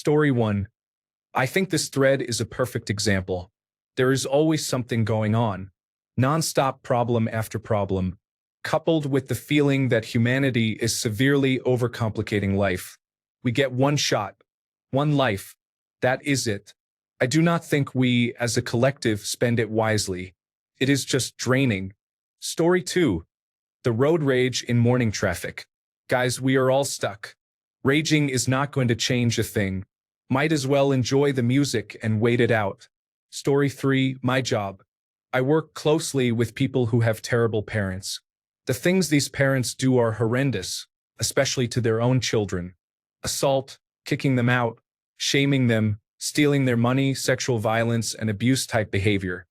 Story 1. I think this thread is a perfect example. There is always something going on. Non-stop problem after problem, coupled with the feeling that humanity is severely overcomplicating life. We get one shot, one life. That is it. I do not think we, as a collective, spend it wisely. It is just draining. Story 2. The road rage in morning traffic. Guys, we are all stuck. Raging is not going to change a thing. Might as well enjoy the music and wait it out. Story 3. My job. I work closely with people who have terrible parents. The things these parents do are horrendous, especially to their own children. Assault, kicking them out, shaming them, stealing their money, sexual violence, and abuse-type behavior.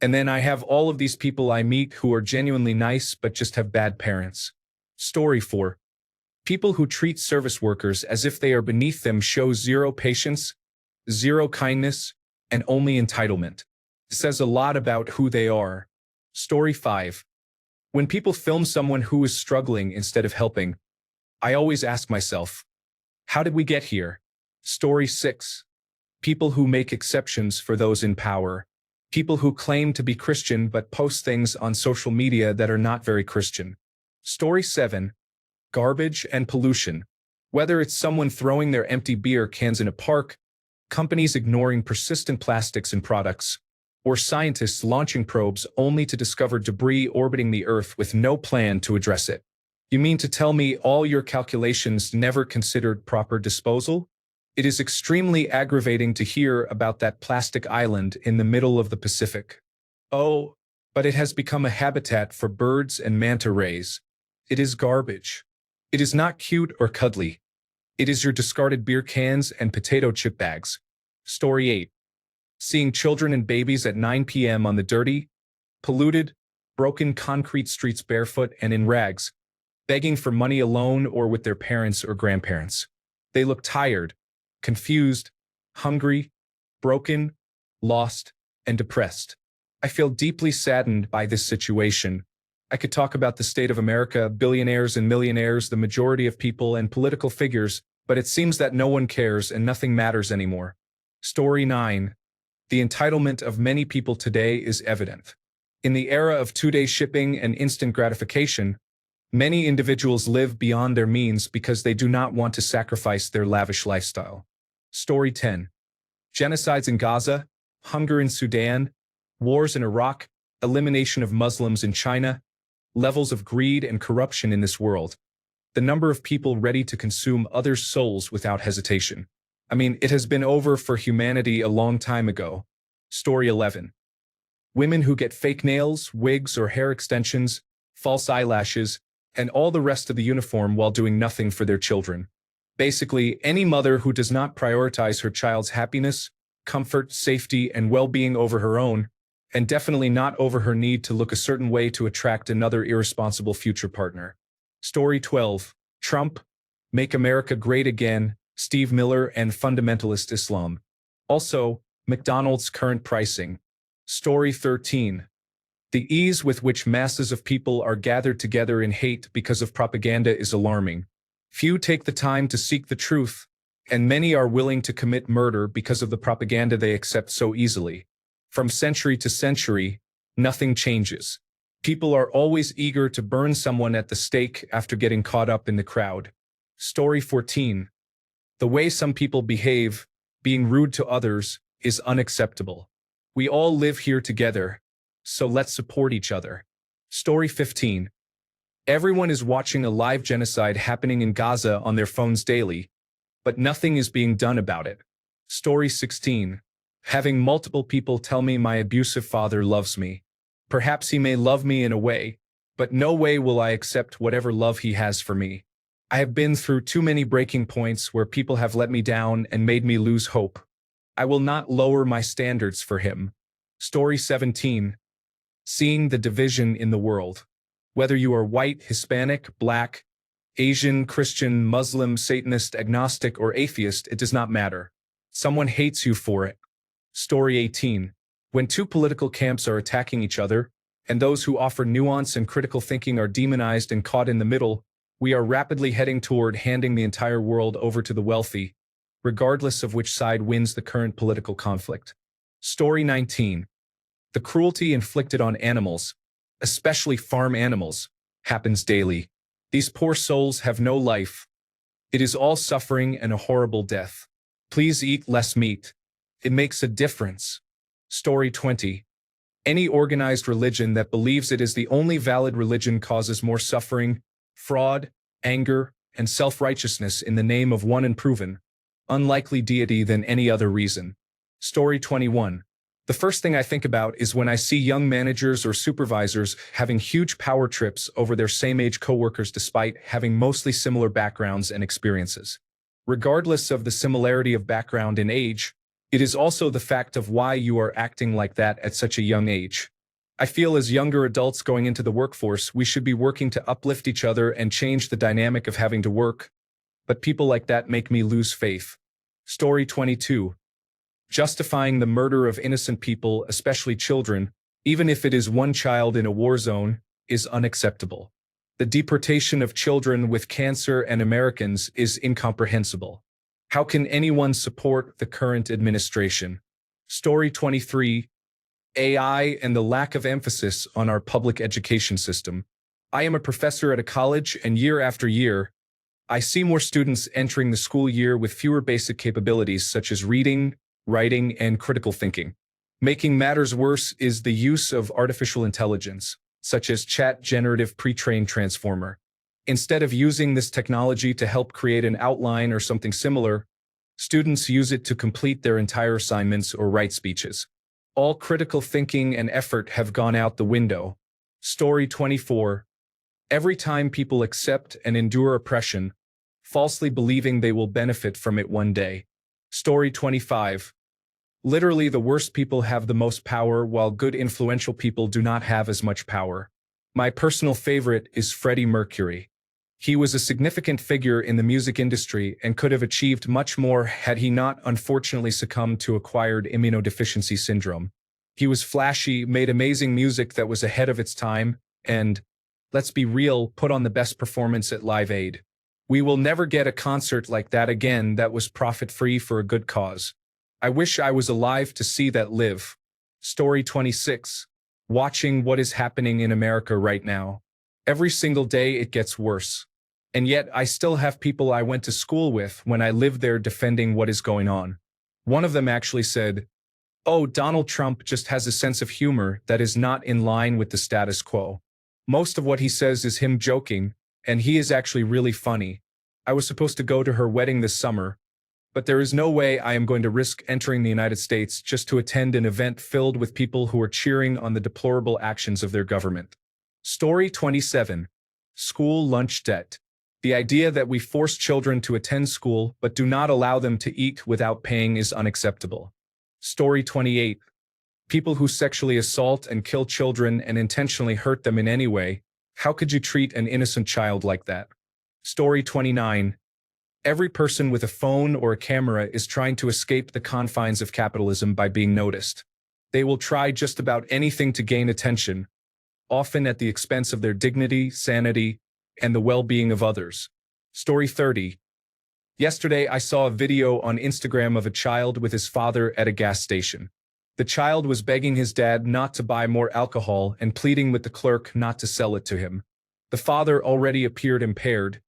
And then I have all of these people I meet who are genuinely nice but just have bad parents. Story 4. People who treat service workers as if they are beneath them show zero patience, zero kindness, and only entitlement. It says a lot about who they are. Story 5. When people film someone who is struggling instead of helping, I always ask myself, how did we get here? Story 6. People who make exceptions for those in power. People who claim to be Christian but post things on social media that are not very Christian. Story 7. Garbage and pollution. Whether it's someone throwing their empty beer cans in a park, companies ignoring persistent plastics in products, or scientists launching probes only to discover debris orbiting the Earth with no plan to address it. You mean to tell me all your calculations never considered proper disposal? It is extremely aggravating to hear about that plastic island in the middle of the Pacific. Oh, but it has become a habitat for birds and manta rays. It is garbage. It is not cute or cuddly. It is your discarded beer cans and potato chip bags. Story 8. Seeing children and babies at 9 p.m. on the dirty, polluted, broken concrete streets barefoot and in rags, begging for money alone or with their parents or grandparents. They look tired, confused, hungry, broken, lost, and depressed. I feel deeply saddened by this situation. I could talk about the state of America, billionaires and millionaires, the majority of people and political figures, but it seems that no one cares and nothing matters anymore. Story 9. The entitlement of many people today is evident. In the era of two-day shipping and instant gratification, many individuals live beyond their means because they do not want to sacrifice their lavish lifestyle. Story 10. Genocides in Gaza, hunger in Sudan, wars in Iraq, elimination of Muslims in China, levels of greed and corruption in this world. The number of people ready to consume others' souls without hesitation. I mean, it has been over for humanity a long time ago. Story 11. Women who get fake nails, wigs or hair extensions, false eyelashes, and all the rest of the uniform while doing nothing for their children. Basically, any mother who does not prioritize her child's happiness, comfort, safety, and well-being over her own, and definitely not over her need to look a certain way to attract another irresponsible future partner. Story 12. Trump, Make America Great Again, Steve Miller, and Fundamentalist Islam. Also, McDonald's current pricing. Story 13. The ease with which masses of people are gathered together in hate because of propaganda is alarming. Few take the time to seek the truth, and many are willing to commit murder because of the propaganda they accept so easily. From century to century, nothing changes. People are always eager to burn someone at the stake after getting caught up in the crowd. Story 14. The way some people behave, being rude to others, is unacceptable. We all live here together, so let's support each other. Story 15. Everyone is watching a live genocide happening in Gaza on their phones daily, but nothing is being done about it. Story 16. Having multiple people tell me my abusive father loves me. Perhaps he may love me in a way, but no way will I accept whatever love he has for me. I have been through too many breaking points where people have let me down and made me lose hope. I will not lower my standards for him. Story 17. Seeing the division in the world. Whether you are white, Hispanic, black, Asian, Christian, Muslim, Satanist, agnostic, or atheist, it does not matter. Someone hates you for it. Story 18. When two political camps are attacking each other, and those who offer nuance and critical thinking are demonized and caught in the middle, we are rapidly heading toward handing the entire world over to the wealthy, regardless of which side wins the current political conflict. Story 19. The cruelty inflicted on animals, especially farm animals, happens daily. These poor souls have no life. It is all suffering and a horrible death. Please eat less meat. It makes a difference. Story 20. Any organized religion that believes it is the only valid religion causes more suffering, fraud, anger, and self-righteousness in the name of one unproven, unlikely deity than any other reason. Story 21. The first thing I think about is when I see young managers or supervisors having huge power trips over their same-age coworkers despite having mostly similar backgrounds and experiences. Regardless of the similarity of background and age, it is also the fact of why you are acting like that at such a young age. I feel as younger adults going into the workforce, we should be working to uplift each other and change the dynamic of having to work, but people like that make me lose faith. Story 22. Justifying the murder of innocent people, especially children, even if it is one child in a war zone, is unacceptable. The deportation of children with cancer and Americans is incomprehensible. How can anyone support the current administration? Story 23. AI and the lack of emphasis on our public education system. I am a professor at a college, and year after year, I see more students entering the school year with fewer basic capabilities such as reading, writing, and critical thinking. Making matters worse is the use of artificial intelligence, such as Chat Generative Pre-trained Transformer. Instead of using this technology to help create an outline or something similar, students use it to complete their entire assignments or write speeches. All critical thinking and effort have gone out the window. Story 24. Every time people accept and endure oppression, falsely believing they will benefit from it one day. Story 25. Literally, the worst people have the most power, while good influential people do not have as much power. My personal favorite is Freddie Mercury. He was a significant figure in the music industry and could have achieved much more had he not unfortunately succumbed to acquired immunodeficiency syndrome. He was flashy, made amazing music that was ahead of its time, and, let's be real, put on the best performance at Live Aid. We will never get a concert like that again that was profit-free for a good cause. I wish I was alive to see that live. Story 26. Watching what is happening in America right now. Every single day it gets worse. And yet I still have people I went to school with when I lived there defending what is going on. One of them actually said, "Oh, Donald Trump just has a sense of humor that is not in line with the status quo. Most of what he says is him joking, and he is actually really funny. I was supposed to go to her wedding this summer, but there is no way I am going to risk entering the United States just to attend an event filled with people who are cheering on the deplorable actions of their government." Story 27. School lunch debt. The idea that we force children to attend school but do not allow them to eat without paying is unacceptable. Story 28. People who sexually assault and kill children and intentionally hurt them in any way. How could you treat an innocent child like that? Story 29. Every person with a phone or a camera is trying to escape the confines of capitalism by being noticed. They will try just about anything to gain attention, often at the expense of their dignity, sanity, and the well-being of others. Story 30. Yesterday, I saw a video on Instagram of a child with his father at a gas station. The child was begging his dad not to buy more alcohol and pleading with the clerk not to sell it to him. The father already appeared impaired,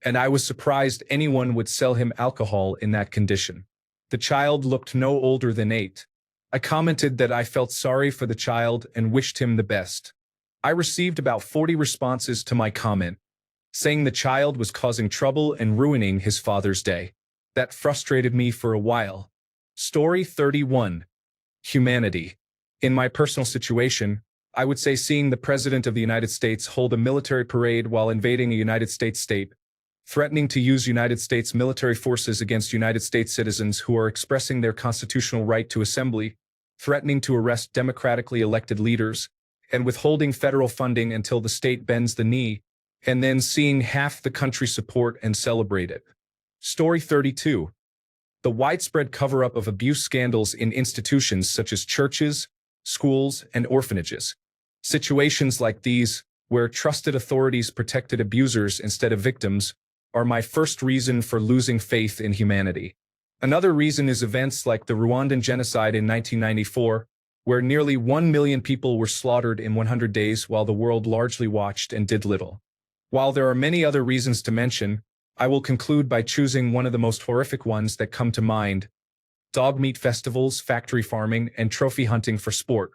and I was surprised anyone would sell him alcohol in that condition. The child looked no older than 8. I commented that I felt sorry for the child and wished him the best. I received about 40 responses to my comment, saying the child was causing trouble and ruining his father's day. That frustrated me for a while. Story 31. Humanity. In my personal situation, I would say seeing the President of the United States hold a military parade while invading a United States state, threatening to use United States military forces against United States citizens who are expressing their constitutional right to assembly, threatening to arrest democratically elected leaders, and withholding federal funding until the state bends the knee, and then seeing half the country support and celebrate it. Story 32. The widespread cover-up of abuse scandals in institutions such as churches, schools, and orphanages. Situations like these, where trusted authorities protected abusers instead of victims, are my first reason for losing faith in humanity. Another reason is events like the Rwandan genocide in 1994, where nearly 1 million people were slaughtered in 100 days while the world largely watched and did little. While there are many other reasons to mention, I will conclude by choosing one of the most horrific ones that come to mind: dog meat festivals, factory farming, and trophy hunting for sport.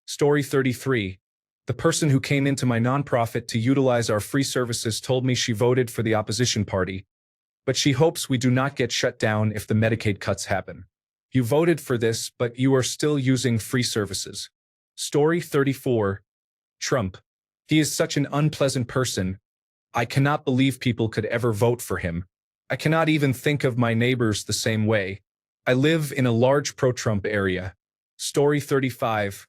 Story 33. The person who came into my nonprofit to utilize our free services told me she voted for the opposition party, but she hopes we do not get shut down if the Medicaid cuts happen. You voted for this, but you are still using free services. Story 34. Trump. He is such an unpleasant person. I cannot believe people could ever vote for him. I cannot even think of my neighbors the same way. I live in a large pro-Trump area. Story 35.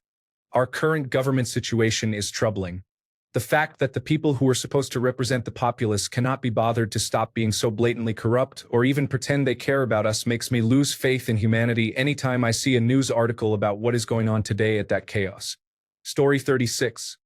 Our current government situation is troubling. The fact that the people who are supposed to represent the populace cannot be bothered to stop being so blatantly corrupt or even pretend they care about us makes me lose faith in humanity anytime I see a news article about what is going on today at that chaos. Story 36.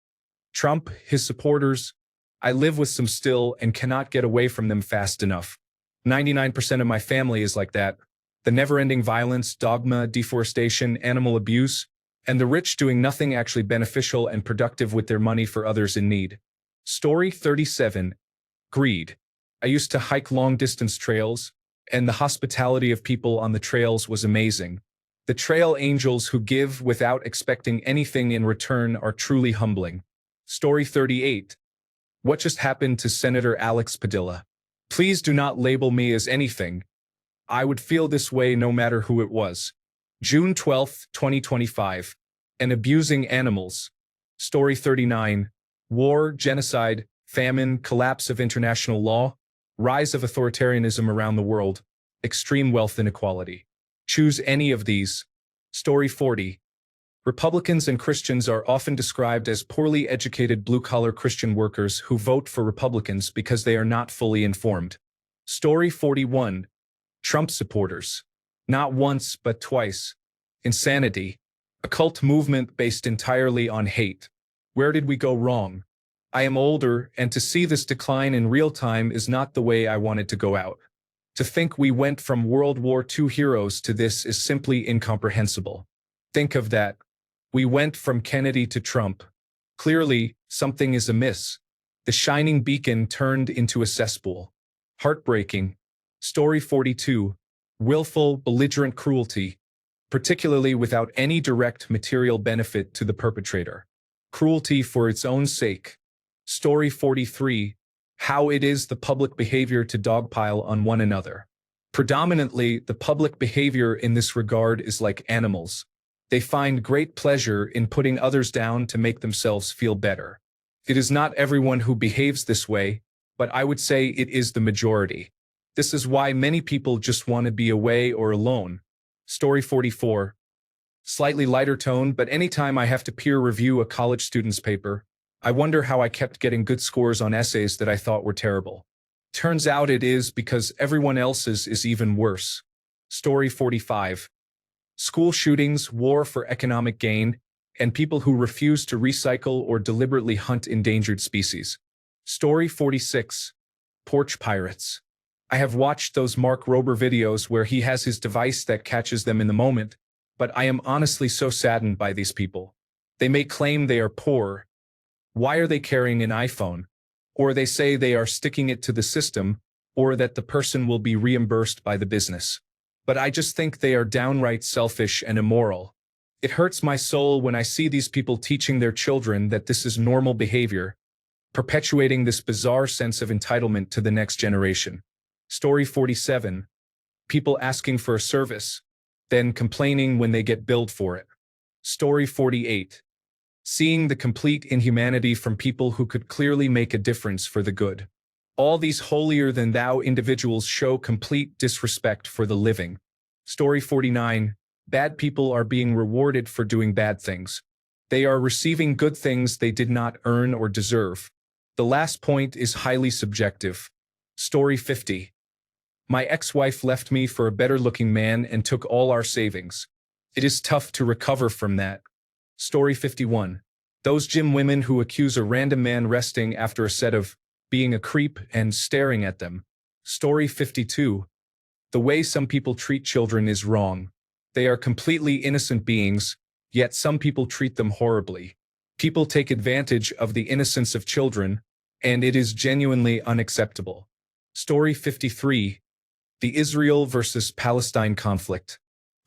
Trump, his supporters. I live with some still and cannot get away from them fast enough. 99% of my family is like that. The never-ending violence, dogma, deforestation, animal abuse, and the rich doing nothing actually beneficial and productive with their money for others in need. Story 37. Greed. I used to hike long-distance trails, and the hospitality of people on the trails was amazing. The trail angels who give without expecting anything in return are truly humbling. Story 38. What just happened to Senator Alex Padilla? Please do not label me as anything. I would feel this way no matter who it was. June 12, 2025. And abusing animals. Story 39. War, genocide, famine, collapse of international law, rise of authoritarianism around the world, extreme wealth inequality. Choose any of these. Story 40. Republicans and Christians are often described as poorly educated blue-collar Christian workers who vote for Republicans because they are not fully informed. Story 41. Trump supporters. Not once, but twice. Insanity. A cult movement based entirely on hate. Where did we go wrong? I am older, and to see this decline in real time is not the way I wanted to go out. To think we went from World War II heroes to this is simply incomprehensible. Think of that. We went from Kennedy to Trump. Clearly, something is amiss. The shining beacon turned into a cesspool. Heartbreaking. Story 42. Willful, belligerent cruelty, particularly without any direct material benefit to the perpetrator. Cruelty for its own sake. Story 43. How it is the public behavior to dogpile on one another. Predominantly, the public behavior in this regard is like animals. They find great pleasure in putting others down to make themselves feel better. It is not everyone who behaves this way, but I would say it is the majority. This is why many people just want to be away or alone. Story 44. Slightly lighter tone, but anytime I have to peer review a college student's paper, I wonder how I kept getting good scores on essays that I thought were terrible. Turns out it is because everyone else's is even worse. Story 45. School shootings, war for economic gain, and people who refuse to recycle or deliberately hunt endangered species. Story 46. Porch pirates. I have watched those Mark Rober videos where he has his device that catches them in the moment, but I am honestly so saddened by these people. They may claim they are poor. Why are they carrying an iPhone? Or they say they are sticking it to the system, or that the person will be reimbursed by the business. But I just think they are downright selfish and immoral. It hurts my soul when I see these people teaching their children that this is normal behavior, perpetuating this bizarre sense of entitlement to the next generation. Story 47. People asking for a service, then complaining when they get billed for it. Story 48. Seeing the complete inhumanity from people who could clearly make a difference for the good. All these holier-than-thou individuals show complete disrespect for the living. Story 49. Bad people are being rewarded for doing bad things. They are receiving good things they did not earn or deserve. The last point is highly subjective. Story 50. My ex-wife left me for a better-looking man and took all our savings. It is tough to recover from that. Story 51. Those gym women who accuse a random man resting after a set of being a creep and staring at them. Story 52. The way some people treat children is wrong. They are completely innocent beings, yet some people treat them horribly. People take advantage of the innocence of children, and it is genuinely unacceptable. Story 53. The Israel versus Palestine conflict.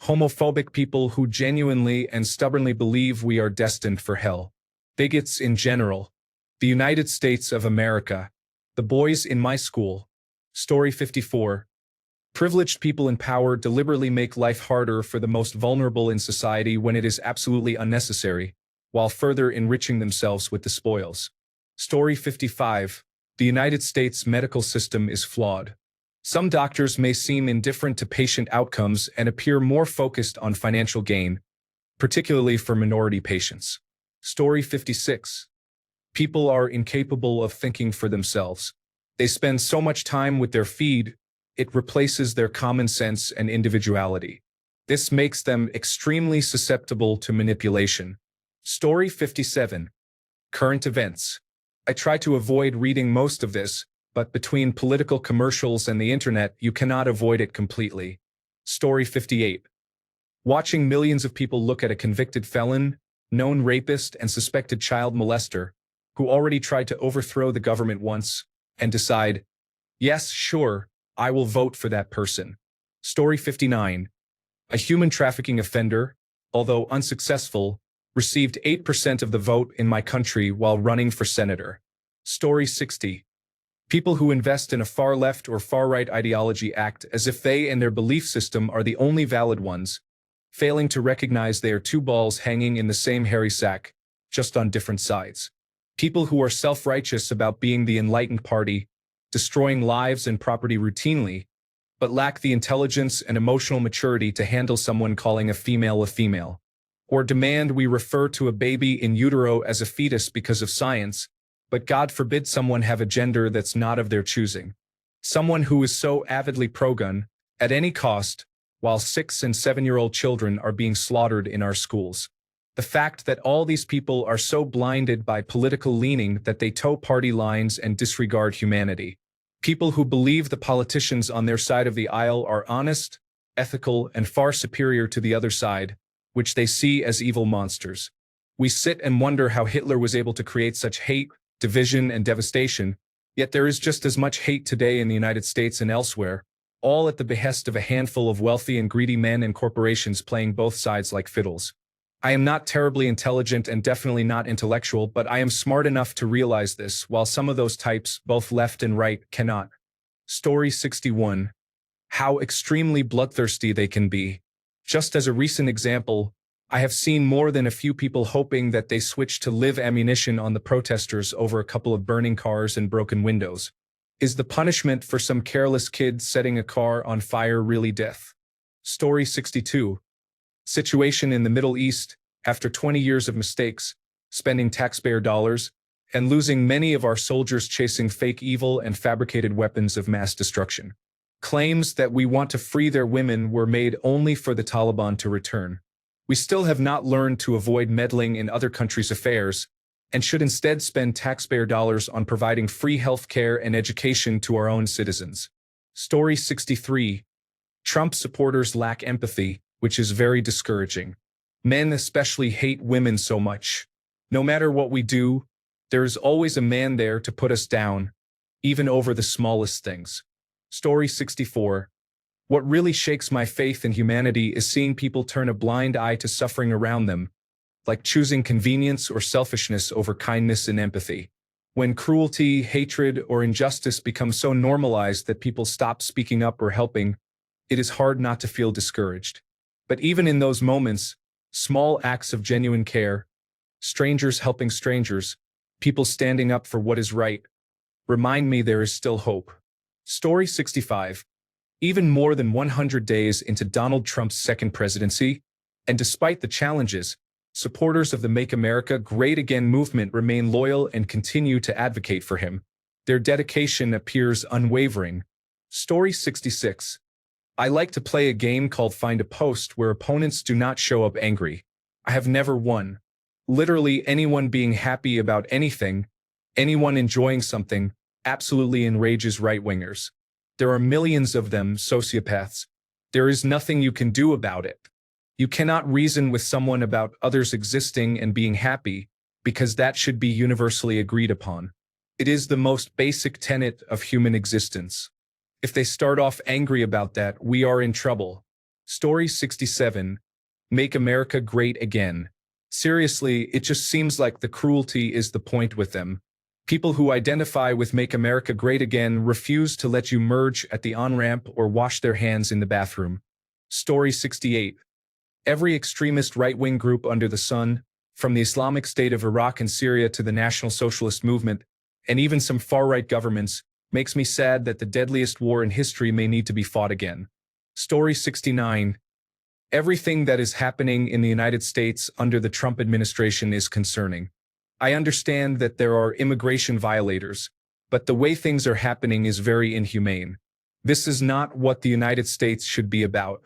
Homophobic people who genuinely and stubbornly believe we are destined for hell. Bigots in general. The United States of America. The boys in my school. Story 54. Privileged people in power deliberately make life harder for the most vulnerable in society when it is absolutely unnecessary, while further enriching themselves with the spoils. Story 55. The United States medical system is flawed. Some doctors may seem indifferent to patient outcomes and appear more focused on financial gain, particularly for minority patients. Story 56. People are incapable of thinking for themselves. They spend so much time with their feed, it replaces their common sense and individuality. This makes them extremely susceptible to manipulation. Story 57. Current events. I try to avoid reading most of this, but between political commercials and the internet, you cannot avoid it completely. Story 58. Watching millions of people look at a convicted felon, known rapist, and suspected child molester, who already tried to overthrow the government once, and decide, yes, sure, I will vote for that person. Story 59. A human trafficking offender, although unsuccessful, received 8% of the vote in my country while running for senator. Story 60. People who invest in a far-left or far-right ideology act as if they and their belief system are the only valid ones, failing to recognize they are two balls hanging in the same hairy sack, just on different sides. People who are self-righteous about being the enlightened party, destroying lives and property routinely, but lack the intelligence and emotional maturity to handle someone calling a female, or demand we refer to a baby in utero as a fetus because of science, but God forbid someone have a gender that's not of their choosing. Someone who is so avidly pro-gun, at any cost, while 6- and 7-year-old children are being slaughtered in our schools. The fact that all these people are so blinded by political leaning that they toe party lines and disregard humanity. People who believe the politicians on their side of the aisle are honest, ethical, and far superior to the other side, which they see as evil monsters. We sit and wonder how Hitler was able to create such hate, division, and devastation, yet there is just as much hate today in the United States and elsewhere, all at the behest of a handful of wealthy and greedy men and corporations playing both sides like fiddles. I am not terribly intelligent and definitely not intellectual, but I am smart enough to realize this, while some of those types, both left and right, cannot. Story 61. How extremely bloodthirsty they can be. Just as a recent example, I have seen more than a few people hoping that they switch to live ammunition on the protesters over a couple of burning cars and broken windows. Is the punishment for some careless kid setting a car on fire really death? Story 62. Situation in the Middle East, after 20 years of mistakes, spending taxpayer dollars, and losing many of our soldiers chasing fake evil and fabricated weapons of mass destruction. Claims that we want to free their women were made only for the Taliban to return. We still have not learned to avoid meddling in other countries' affairs, and should instead spend taxpayer dollars on providing free health care and education to our own citizens. Story 63. Trump supporters lack empathy, which is very discouraging. Men especially hate women so much. No matter what we do, there is always a man there to put us down, even over the smallest things. Story 64. What really shakes my faith in humanity is seeing people turn a blind eye to suffering around them, like choosing convenience or selfishness over kindness and empathy. When cruelty, hatred, or injustice become so normalized that people stop speaking up or helping, it is hard not to feel discouraged. But even in those moments, small acts of genuine care, strangers helping strangers, people standing up for what is right, remind me there is still hope. Story 65. Even more than 100 days into Donald Trump's second presidency, and despite the challenges, supporters of the Make America Great Again movement remain loyal and continue to advocate for him. Their dedication appears unwavering. Story 66. I like to play a game called Find a Post where opponents do not show up angry. I have never won. Literally anyone being happy about anything, anyone enjoying something, absolutely enrages right-wingers. There are millions of them, sociopaths. There is nothing you can do about it. You cannot reason with someone about others existing and being happy, because that should be universally agreed upon. It is the most basic tenet of human existence. If they start off angry about that, we are in trouble. Story 67. Make America Great Again. Seriously, it just seems like the cruelty is the point with them. People who identify with Make America Great Again refuse to let you merge at the on-ramp or wash their hands in the bathroom. Story 68. Every extremist right-wing group under the sun, from the Islamic State of Iraq and Syria to the National Socialist Movement, and even some far-right governments, makes me sad that the deadliest war in history may need to be fought again. Story 69. Everything that is happening in the United States under the Trump administration is concerning. I understand that there are immigration violators, but the way things are happening is very inhumane. This is not what the United States should be about.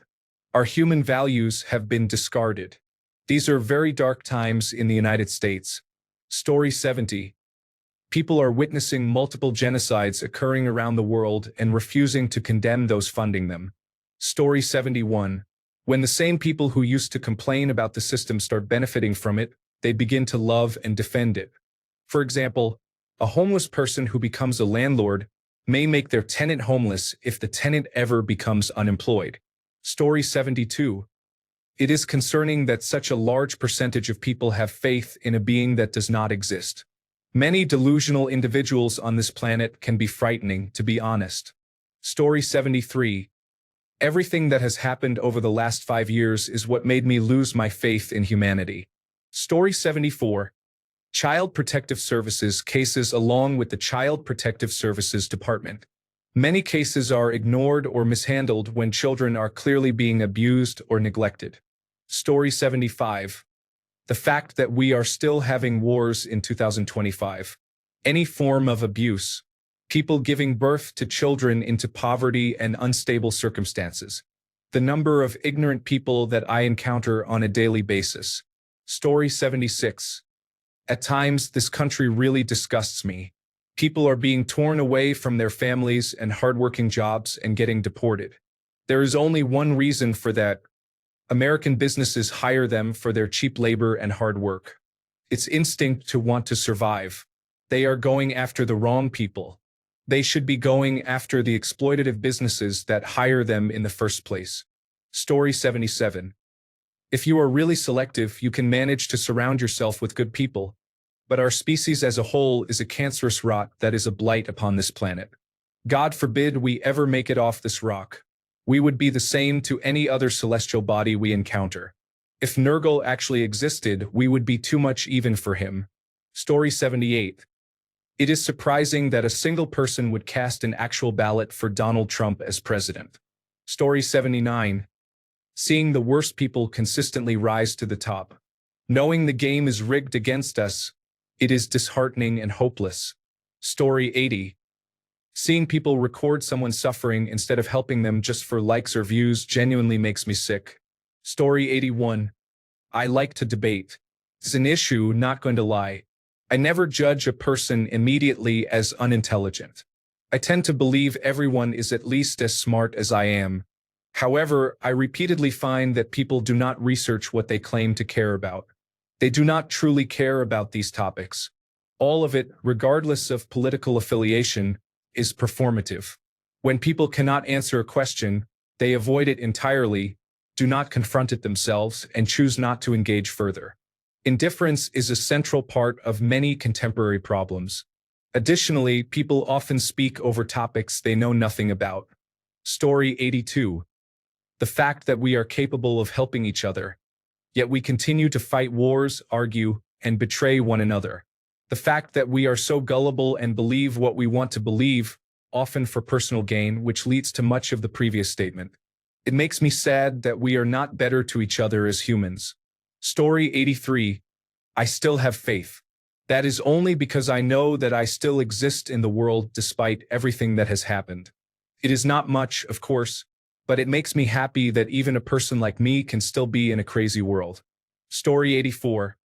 Our human values have been discarded. These are very dark times in the United States. Story 70. People are witnessing multiple genocides occurring around the world and refusing to condemn those funding them. Story 71. When the same people who used to complain about the system start benefiting from it, they begin to love and defend it. For example, a homeless person who becomes a landlord may make their tenant homeless if the tenant ever becomes unemployed. Story 72. It is concerning that such a large percentage of people have faith in a being that does not exist. Many delusional individuals on this planet can be frightening, to be honest. Story 73. Everything that has happened over the last 5 years is what made me lose my faith in humanity. Story 74. Child Protective Services cases along with the Child Protective Services Department. Many cases are ignored or mishandled when children are clearly being abused or neglected. Story 75. The fact that we are still having wars in 2025. Any form of abuse. People giving birth to children into poverty and unstable circumstances. The number of ignorant people that I encounter on a daily basis. Story 76. At times, this country really disgusts me. People are being torn away from their families and hardworking jobs and getting deported. There is only one reason for that. American businesses hire them for their cheap labor and hard work. It's instinct to want to survive. They are going after the wrong people. They should be going after the exploitative businesses that hire them in the first place. Story 77. If you are really selective, you can manage to surround yourself with good people. But our species as a whole is a cancerous rot that is a blight upon this planet. God forbid we ever make it off this rock. We would be the same to any other celestial body we encounter. If Nurgle actually existed, we would be too much even for him. Story 78. It is surprising that a single person would cast an actual ballot for Donald Trump as president. Story 79. Seeing the worst people consistently rise to the top. Knowing the game is rigged against us, it is disheartening and hopeless. Story 80. Seeing people record someone suffering instead of helping them just for likes or views genuinely makes me sick. Story 81. I like to debate. It's an issue, not going to lie. I never judge a person immediately as unintelligent. I tend to believe everyone is at least as smart as I am. However, I repeatedly find that people do not research what they claim to care about. They do not truly care about these topics. All of it, regardless of political affiliation, is performative. When people cannot answer a question, they avoid it entirely, do not confront it themselves, and choose not to engage further. Indifference is a central part of many contemporary problems. Additionally, people often speak over topics they know nothing about. Story 82. The fact that we are capable of helping each other, yet we continue to fight wars, argue, and betray one another. The fact that we are so gullible and believe what we want to believe, often for personal gain, which leads to much of the previous statement. It makes me sad that we are not better to each other as humans. Story 83. I still have faith. That is only because I know that I still exist in the world despite everything that has happened. It is not much, of course, but it makes me happy that even a person like me can still be in a crazy world. Story 84.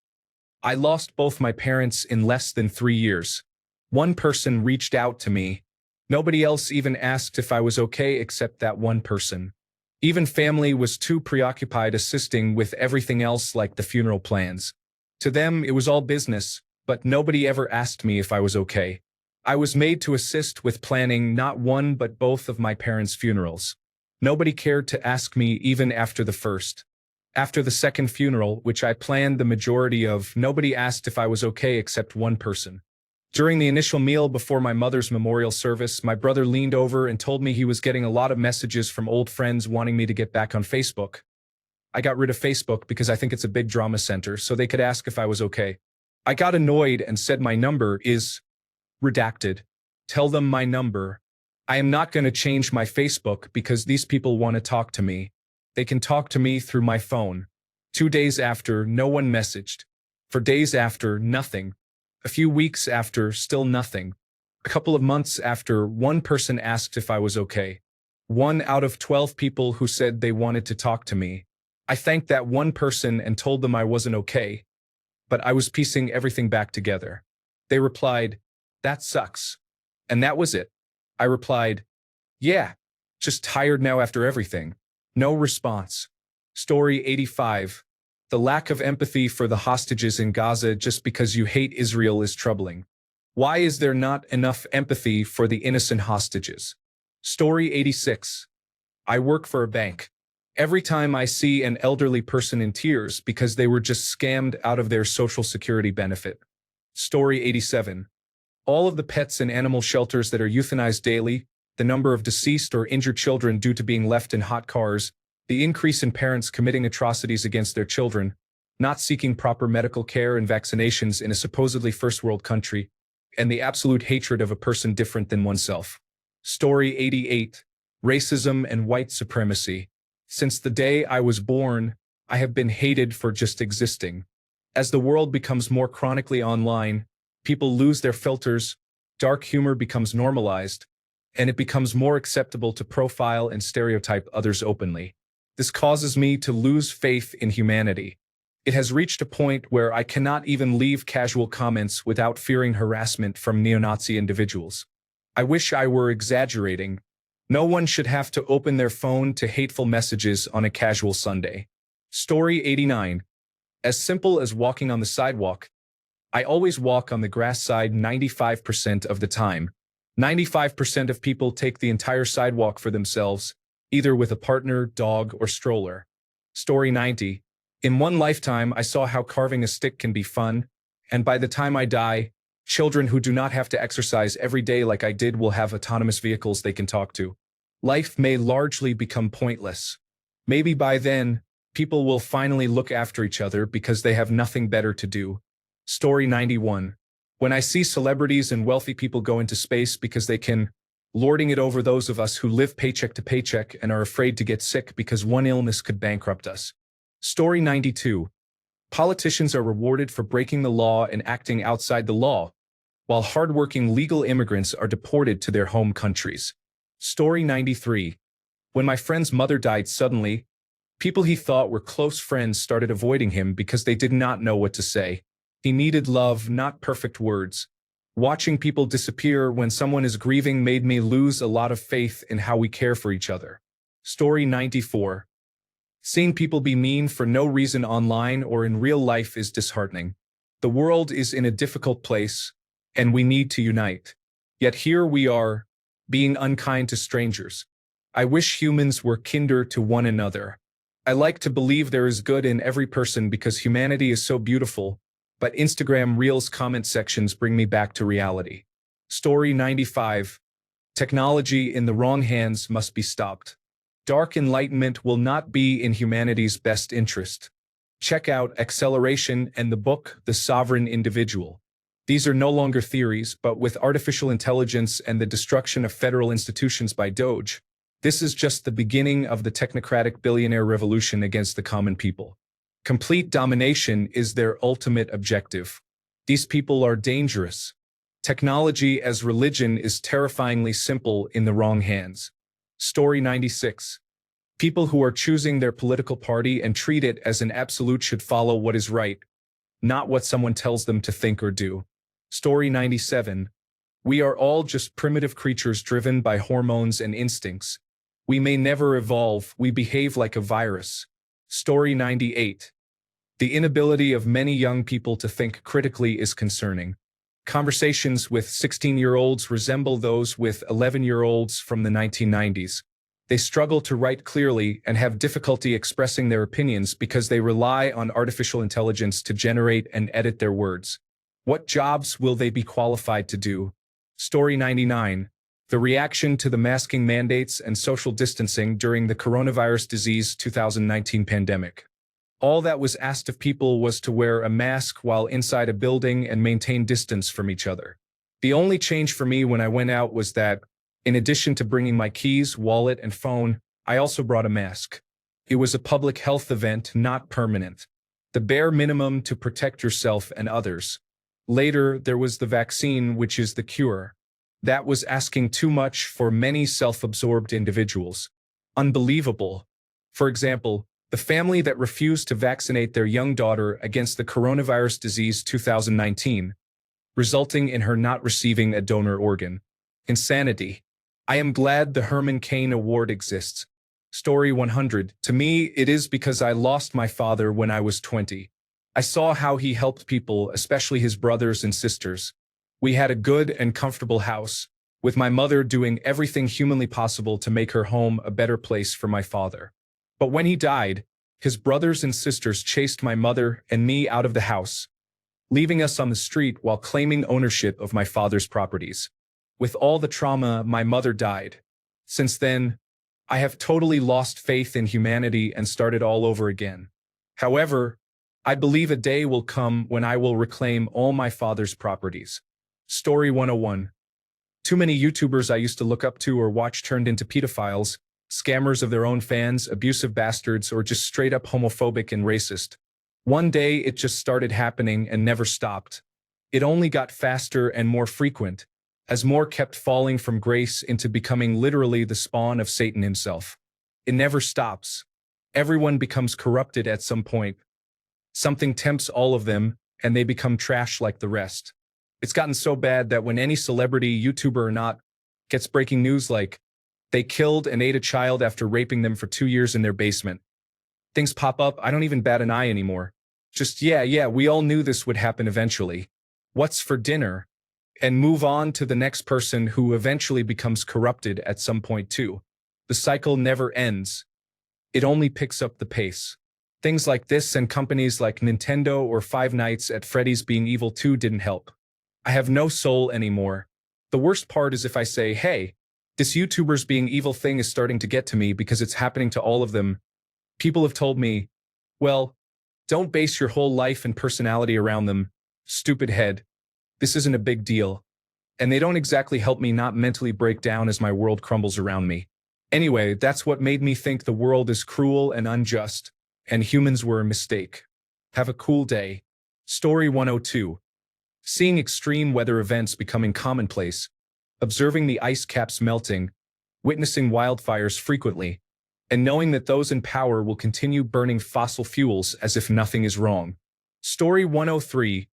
I lost both my parents in less than 3 years. One person reached out to me, Nobody else even asked if I was okay except that one person. Even family was too preoccupied assisting with everything else like the funeral plans. To them, it was all business, but nobody ever asked me if I was okay. I was made to assist with planning not one but both of my parents' funerals. Nobody cared to ask me even after the first. After the second funeral, which I planned the majority of, nobody asked if I was okay except one person. During the initial meal before my mother's memorial service, my brother leaned over and told me he was getting a lot of messages from old friends wanting me to get back on Facebook. I got rid of Facebook because I think it's a big drama center, so they could ask if I was okay. I got annoyed and said my number is redacted. Tell them my number. I am not going to change my Facebook because these people want to talk to me. They can talk to me through my phone. 2 days after, no one messaged. For days after, nothing. A few weeks after, still nothing. A couple of months after, one person asked if I was okay. 1 out of 12 people who said they wanted to talk to me. I thanked that one person and told them I wasn't okay, but I was piecing everything back together. They replied, "That sucks." And that was it. I replied, "Yeah, just tired now after everything." No response. Story 85. The lack of empathy for the hostages in Gaza just because you hate Israel is troubling. Why is there not enough empathy for the innocent hostages? Story 86. I work for a bank. Every time I see an elderly person in tears because they were just scammed out of their Social Security benefit. Story 87. All of the pets in animal shelters that are euthanized daily, the number of deceased or injured children due to being left in hot cars, the increase in parents committing atrocities against their children, not seeking proper medical care and vaccinations in a supposedly first world country, and the absolute hatred of a person different than oneself. Story 88. Racism and white supremacy. Since the day I was born, I have been hated for just existing. As the world becomes more chronically online, people lose their filters, dark humor becomes normalized, and it becomes more acceptable to profile and stereotype others openly. This causes me to lose faith in humanity. It has reached a point where I cannot even leave casual comments without fearing harassment from neo-Nazi individuals. I wish I were exaggerating. No one should have to open their phone to hateful messages on a casual Sunday. Story 89. As simple as walking on the sidewalk. I always walk on the grass side 95% of the time. 95% of people take the entire sidewalk for themselves, either with a partner, dog, or stroller. Story 90. In one lifetime, I saw how carving a stick can be fun, and by the time I die, children who do not have to exercise every day like I did will have autonomous vehicles they can talk to. Life may largely become pointless. Maybe by then, people will finally look after each other because they have nothing better to do. Story 91. When I see celebrities and wealthy people go into space because they can, lording it over those of us who live paycheck to paycheck and are afraid to get sick because one illness could bankrupt us. Story 92. Politicians are rewarded for breaking the law and acting outside the law, while hardworking legal immigrants are deported to their home countries. Story 93. When my friend's mother died suddenly, people he thought were close friends started avoiding him because they did not know what to say. He needed love, not perfect words. Watching people disappear when someone is grieving made me lose a lot of faith in how we care for each other. Story 94. Seeing people be mean for no reason online or in real life is disheartening. The world is in a difficult place, and we need to unite. Yet here we are, being unkind to strangers. I wish humans were kinder to one another. I like to believe there is good in every person because humanity is so beautiful, but Instagram Reels comment sections bring me back to reality. Story 95. Technology in the wrong hands must be stopped. Dark enlightenment will not be in humanity's best interest. Check out Acceleration and the book The Sovereign Individual. These are no longer theories, but with artificial intelligence and the destruction of federal institutions by Doge, this is just the beginning of the technocratic billionaire revolution against the common people. Complete domination is their ultimate objective. These people are dangerous. Technology as religion is terrifyingly simple in the wrong hands. Story 96. People who are choosing their political party and treat it as an absolute should follow what is right, not what someone tells them to think or do. Story 97. We are all just primitive creatures driven by hormones and instincts. We may never evolve, we behave like a virus. Story 98. The inability of many young people to think critically is concerning. Conversations with 16-year-olds resemble those with 11-year-olds from the 1990s. They struggle to write clearly and have difficulty expressing their opinions because they rely on artificial intelligence to generate and edit their words. What jobs will they be qualified to do? Story 99. The reaction to the masking mandates and social distancing during the coronavirus disease 2019 pandemic. All that was asked of people was to wear a mask while inside a building and maintain distance from each other. The only change for me when I went out was that, in addition to bringing my keys, wallet, and phone, I also brought a mask. It was a public health event, not permanent. The bare minimum to protect yourself and others. Later, there was the vaccine, which is the cure. That was asking too much for many self-absorbed individuals. Unbelievable. For example, the family that refused to vaccinate their young daughter against the coronavirus disease 2019, resulting in her not receiving a donor organ. Insanity. I am glad the Herman Cain Award exists. Story 100. To me, it is because I lost my father when I was 20. I saw how he helped people, especially his brothers and sisters. We had a good and comfortable house, with my mother doing everything humanly possible to make her home a better place for my father. But when he died, his brothers and sisters chased my mother and me out of the house, leaving us on the street while claiming ownership of my father's properties. With all the trauma, my mother died. Since then, I have totally lost faith in humanity and started all over again. However, I believe a day will come when I will reclaim all my father's properties. Story 101. Too many YouTubers I used to look up to or watch turned into pedophiles, scammers of their own fans, abusive bastards, or just straight up homophobic and racist. One day it just started happening and never stopped. It only got faster and more frequent, as more kept falling from grace into becoming literally the spawn of Satan himself. It never stops. Everyone becomes corrupted at some point. Something tempts all of them, and they become trash like the rest. It's gotten so bad that when any celebrity, YouTuber or not, gets breaking news like, they killed and ate a child after raping them for 2 years in their basement, things pop up, I don't even bat an eye anymore. Just, yeah, we all knew this would happen eventually. What's for dinner? And move on to the next person who eventually becomes corrupted at some point too. The cycle never ends. It only picks up the pace. Things like this and companies like Nintendo or Five Nights at Freddy's being evil too didn't help. I have no soul anymore. The worst part is if I say, hey, this YouTuber's being evil thing is starting to get to me because it's happening to all of them. People have told me, well, don't base your whole life and personality around them, stupid head. This isn't a big deal. And they don't exactly help me not mentally break down as my world crumbles around me. Anyway, that's what made me think the world is cruel and unjust, and humans were a mistake. Have a cool day. Story 102. Seeing extreme weather events becoming commonplace, observing the ice caps melting, witnessing wildfires frequently, and knowing that those in power will continue burning fossil fuels as if nothing is wrong. Story 103.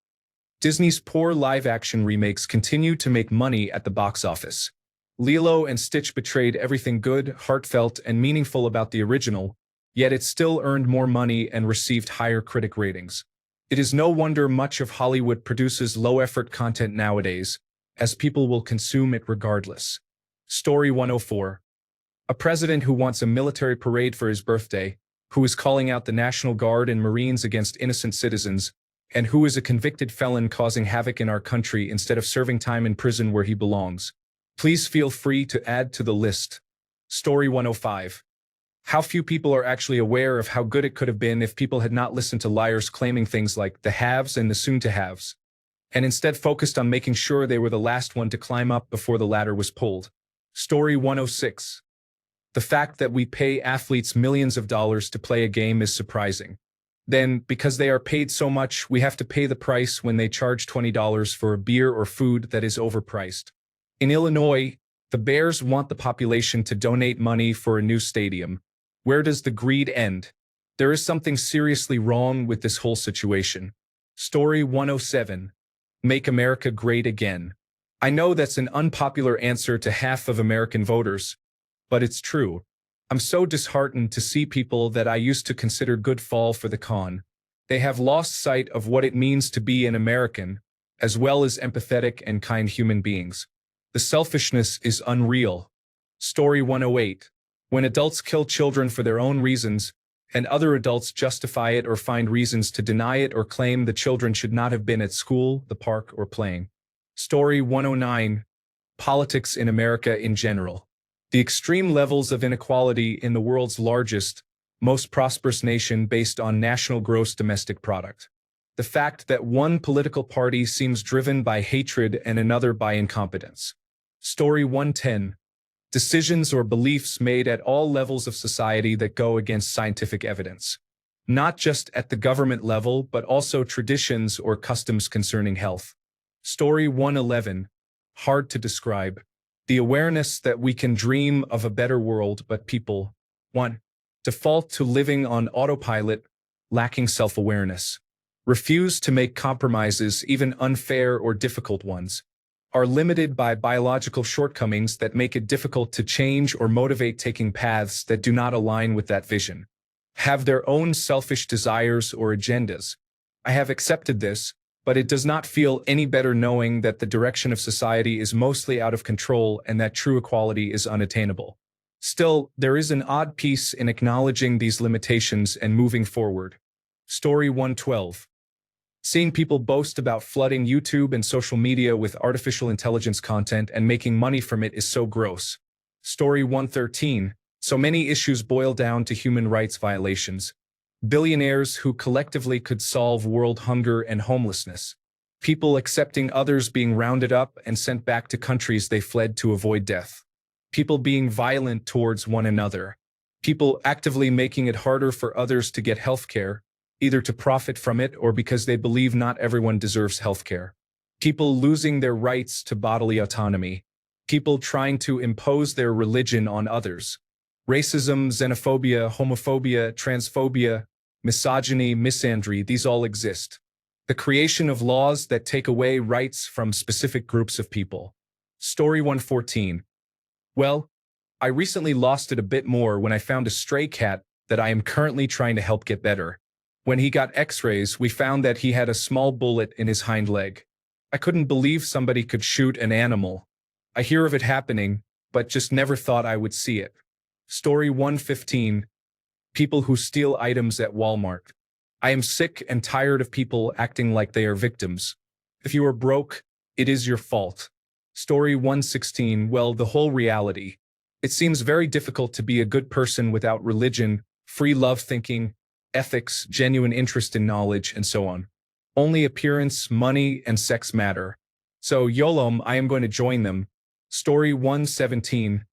Disney's poor live-action remakes continue to make money at the box office. Lilo and Stitch betrayed everything good, heartfelt, and meaningful about the original, yet it still earned more money and received higher critic ratings. It is no wonder much of Hollywood produces low-effort content nowadays, as people will consume it regardless. Story 104. A president who wants a military parade for his birthday, who is calling out the National Guard and Marines against innocent citizens, and who is a convicted felon causing havoc in our country instead of serving time in prison where he belongs. Please feel free to add to the list. Story 105. How few people are actually aware of how good it could have been if people had not listened to liars claiming things like the haves and the soon-to-haves, and instead focused on making sure they were the last one to climb up before the ladder was pulled. Story 106. The fact that we pay athletes millions of dollars to play a game is surprising. Then, because they are paid so much, we have to pay the price when they charge $20 for a beer or food that is overpriced. In Illinois, the Bears want the population to donate money for a new stadium. Where does the greed end? There is something seriously wrong with this whole situation. Story 107. Make America Great Again. I know that's an unpopular answer to half of American voters, but it's true. I'm so disheartened to see people that I used to consider good fall for the con. They have lost sight of what it means to be an American, as well as empathetic and kind human beings. The selfishness is unreal. Story 108. When adults kill children for their own reasons, and other adults justify it or find reasons to deny it or claim the children should not have been at school, the park, or playing. Story 109. Politics in America in general. The extreme levels of inequality in the world's largest, most prosperous nation based on national gross domestic product. The fact that one political party seems driven by hatred and another by incompetence. Story 110. Decisions or beliefs made at all levels of society that go against scientific evidence. Not just at the government level, but also traditions or customs concerning health. Story 111. Hard to describe. The awareness that we can dream of a better world, but people, 1. Default to living on autopilot, lacking self-awareness. Refuse to make compromises, even unfair or difficult ones. Are limited by biological shortcomings that make it difficult to change or motivate taking paths that do not align with that vision. Have their own selfish desires or agendas. I have accepted this, but it does not feel any better knowing that the direction of society is mostly out of control and that true equality is unattainable. Still, there is an odd piece in acknowledging these limitations and moving forward. Story 112. Seeing people boast about flooding YouTube and social media with artificial intelligence content and making money from it is so gross. Story 113. So many issues boil down to human rights violations. Billionaires who collectively could solve world hunger and homelessness. People accepting others being rounded up and sent back to countries they fled to avoid death. People being violent towards one another. People actively making it harder for others to get health care, either to profit from it or because they believe not everyone deserves health care. People losing their rights to bodily autonomy. People trying to impose their religion on others. Racism, xenophobia, homophobia, transphobia, misogyny, misandry, these all exist. The creation of laws that take away rights from specific groups of people. Story 114. Well, I recently lost it a bit more when I found a stray cat that I am currently trying to help get better. When he got x-rays, we found that he had a small bullet in his hind leg. I couldn't believe somebody could shoot an animal. I hear of it happening, but just never thought I would see it. Story 115. People who steal items at Walmart. I am sick and tired of people acting like they are victims. If you are broke, it is your fault. Story 116. Well, the whole reality. It seems very difficult to be a good person without religion, free love thinking, ethics, genuine interest in knowledge, and so on. Only appearance, money, and sex matter. So, YOLOM, I am going to join them. Story 117.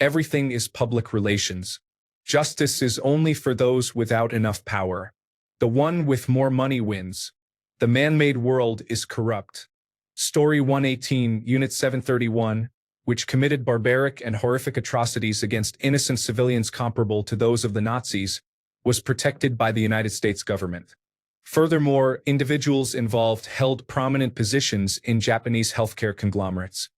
Everything is public relations. Justice is only for those without enough power. The one with more money wins. The man-made world is corrupt. Story 118, Unit 731, which committed barbaric and horrific atrocities against innocent civilians comparable to those of the Nazis, was protected by the United States government. Furthermore, individuals involved held prominent positions in Japanese healthcare conglomerates.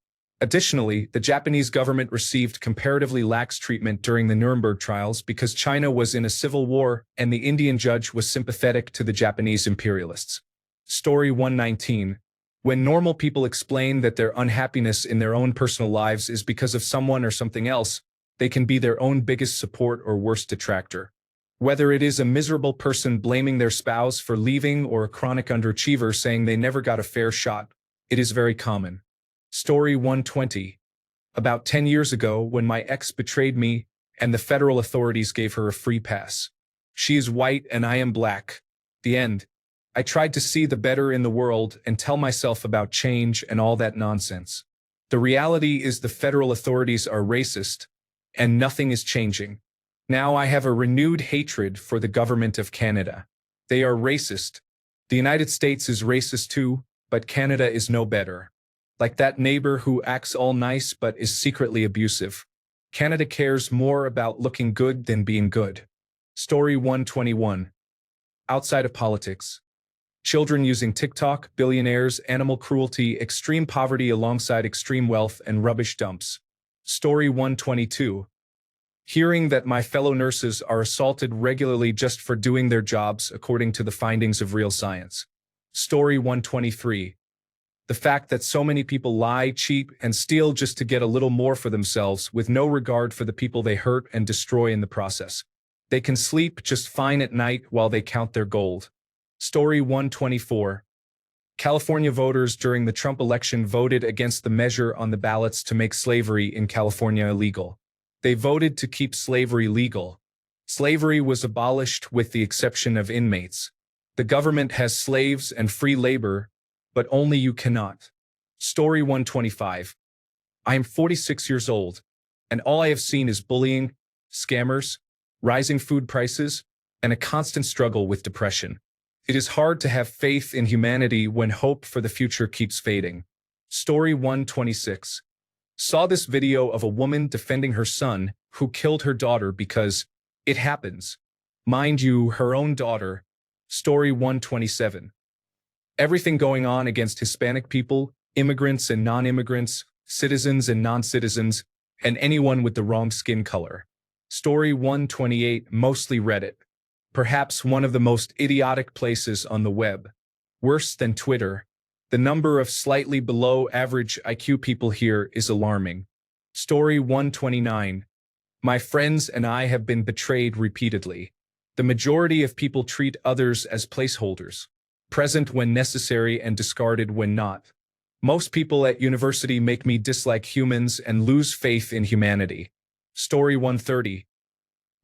Additionally, the Japanese government received comparatively lax treatment during the Nuremberg trials because China was in a civil war and the Indian judge was sympathetic to the Japanese imperialists. Story 119. When normal people explain that their unhappiness in their own personal lives is because of someone or something else, they can be their own biggest support or worst detractor. Whether it is a miserable person blaming their spouse for leaving or a chronic underachiever saying they never got a fair shot, it is very common. Story 120. About 10 years ago, when my ex betrayed me and the federal authorities gave her a free pass. She is white and I am black. The end. I tried to see the better in the world and tell myself about change and all that nonsense. The reality is the federal authorities are racist, and nothing is changing. Now I have a renewed hatred for the government of Canada. They are racist. The United States is racist too, but Canada is no better. Like that neighbor who acts all nice but is secretly abusive. Canada cares more about looking good than being good. Story 121. Outside of politics. Children using TikTok, billionaires, animal cruelty, extreme poverty alongside extreme wealth, and rubbish dumps. Story 122. Hearing that my fellow nurses are assaulted regularly just for doing their jobs according to the findings of real science. Story 123. The fact that so many people lie, cheat, and steal just to get a little more for themselves with no regard for the people they hurt and destroy in the process. They can sleep just fine at night while they count their gold. Story 124. California voters during the Trump election voted against the measure on the ballots to make slavery in California illegal. They voted to keep slavery legal. Slavery was abolished with the exception of inmates. The government has slaves and free labor, but only you cannot. Story 125. I am 46 years old, and all I have seen is bullying, scammers, rising food prices, and a constant struggle with depression. It is hard to have faith in humanity when hope for the future keeps fading. Story 126. Saw this video of a woman defending her son who killed her daughter because it happens. Mind you, her own daughter. Story 127. Everything going on against Hispanic people, immigrants and non-immigrants, citizens and non-citizens, and anyone with the wrong skin color. Story 128, mostly Reddit. Perhaps one of the most idiotic places on the web. Worse than Twitter. The number of slightly below average IQ people here is alarming. Story 129. My friends and I have been betrayed repeatedly. The majority of people treat others as placeholders, present when necessary and discarded when not. Most people at university make me dislike humans and lose faith in humanity. Story 130.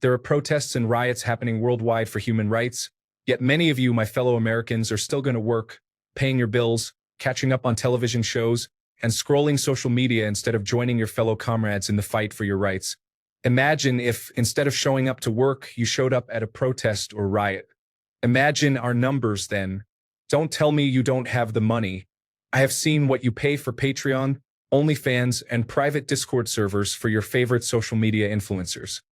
There are protests and riots happening worldwide for human rights, yet many of you, my fellow Americans, are still going to work, paying your bills, catching up on television shows, and scrolling social media instead of joining your fellow comrades in the fight for your rights. Imagine if, instead of showing up to work, you showed up at a protest or riot. Imagine our numbers then. Don't tell me you don't have the money. I have seen what you pay for Patreon, OnlyFans, and private Discord servers for your favorite social media influencers.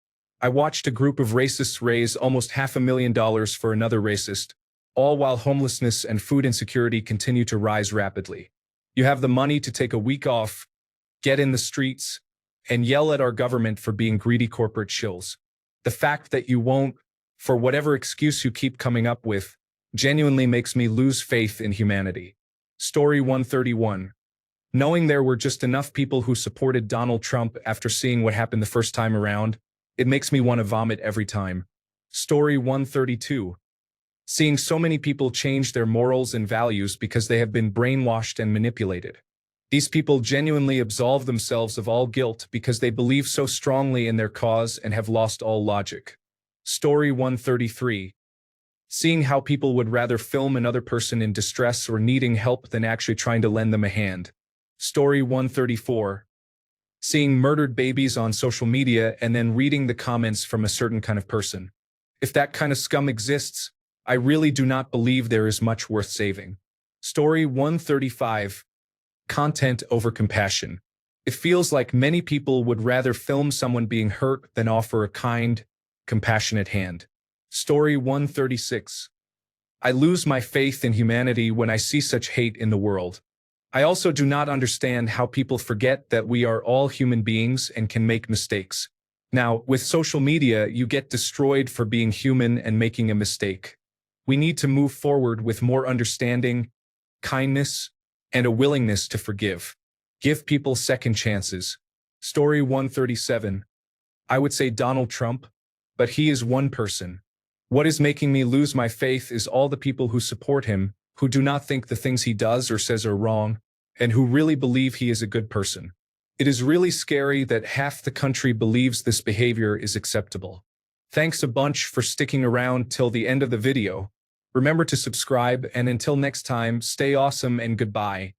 I watched a group of racists raise almost $500,000 for another racist, all while homelessness and food insecurity continue to rise rapidly. You have the money to take a week off, get in the streets, and yell at our government for being greedy corporate shills. The fact that you won't, for whatever excuse you keep coming up with, genuinely makes me lose faith in humanity. Story 131. Knowing there were just enough people who supported Donald Trump after seeing what happened the first time around, it makes me want to vomit every time. Story 132. Seeing so many people change their morals and values because they have been brainwashed and manipulated. These people genuinely absolve themselves of all guilt because they believe so strongly in their cause and have lost all logic. Story 133. Seeing how people would rather film another person in distress or needing help than actually trying to lend them a hand. Story 134. Seeing murdered babies on social media and then reading the comments from a certain kind of person. If that kind of scum exists, I really do not believe there is much worth saving. Story 135. Content over compassion. It feels like many people would rather film someone being hurt than offer a kind, compassionate hand. Story 136. I lose my faith in humanity when I see such hate in the world. I also do not understand how people forget that we are all human beings and can make mistakes. Now, with social media, you get destroyed for being human and making a mistake. We need to move forward with more understanding, kindness, and a willingness to forgive. Give people second chances. Story 137. I would say Donald Trump, but he is one person. What is making me lose my faith is all the people who support him, who do not think the things he does or says are wrong, and who really believe he is a good person. It is really scary that half the country believes this behavior is acceptable. Thanks a bunch for sticking around till the end of the video. Remember to subscribe, and until next time, stay awesome and goodbye.